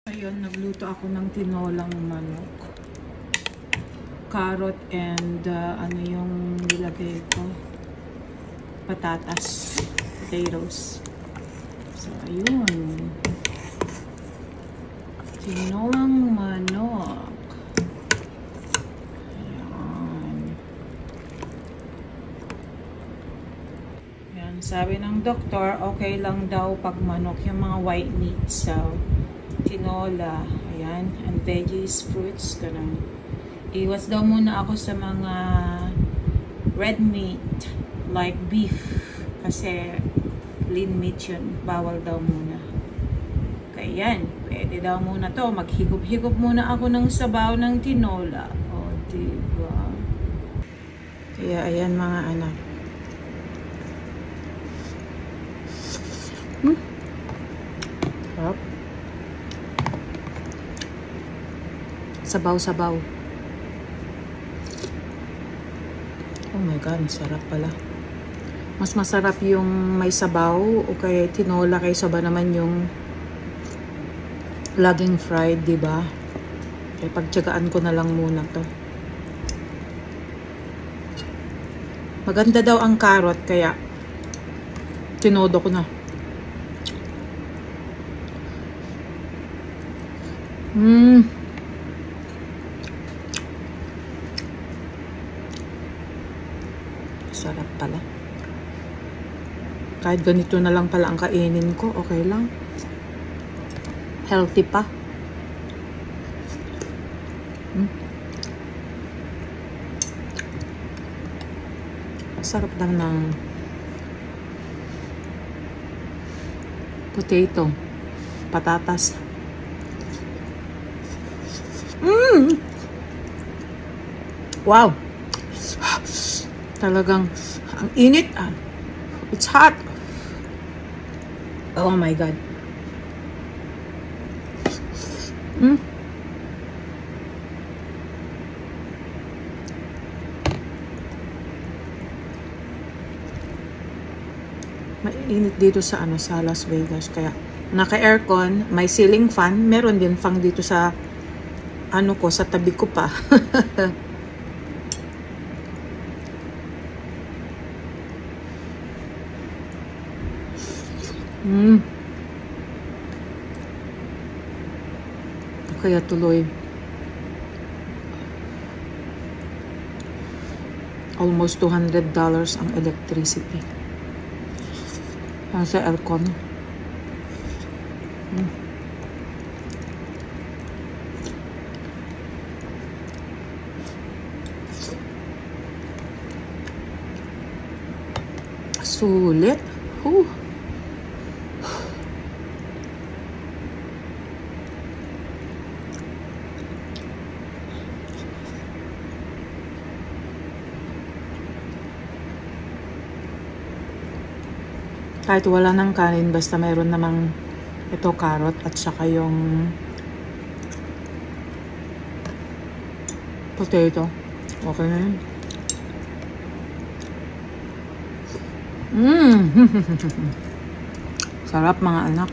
Ayun, nagluto ako ng tinolang manok. Carrot and ano yung nilagay ko? Patatas. Potatoes. So, ayun. Tinolang manok. Ayan. Ayan. Sabi ng doktor, okay lang daw pag manok yung mga white meat. So, tinola, ayan, and veggies, fruits, ganun. Iwas daw muna ako sa mga red meat, like beef, kasi lean meat yun, bawal daw muna. Kaya yan, pwede daw muna to, maghigop-higop muna ako ng sabaw ng tinola. O, diba? Kaya ayan mga anak. Sarap. Sabaw-sabaw. Oh my God, sarap pala. Mas masarap yung may sabaw o kaya tinola kaysa ba naman yung laging fried, diba? Kaya pagtiyagaan ko na lang muna to. Maganda daw ang carrot kaya tinodo ko na. Sarap pala. Kahit ganito na lang pala ang kainin ko, okay lang. Healthy pa. Sarap lang ng potato, patatas. Wow! Talagang ang init. It's hot. Oh my God. Mainit dito sa sa Las Vegas, kaya naka-aircon, may ceiling fan, meron din fan dito sa ko, sa tabi ko pa. Kaya tuloy almost $200 ang electricity sa aircon. Sulit. Kahit wala ng kanin, basta mayroon namang ito carrot at saka yung potato. Okay na yun. Sarap mga anak.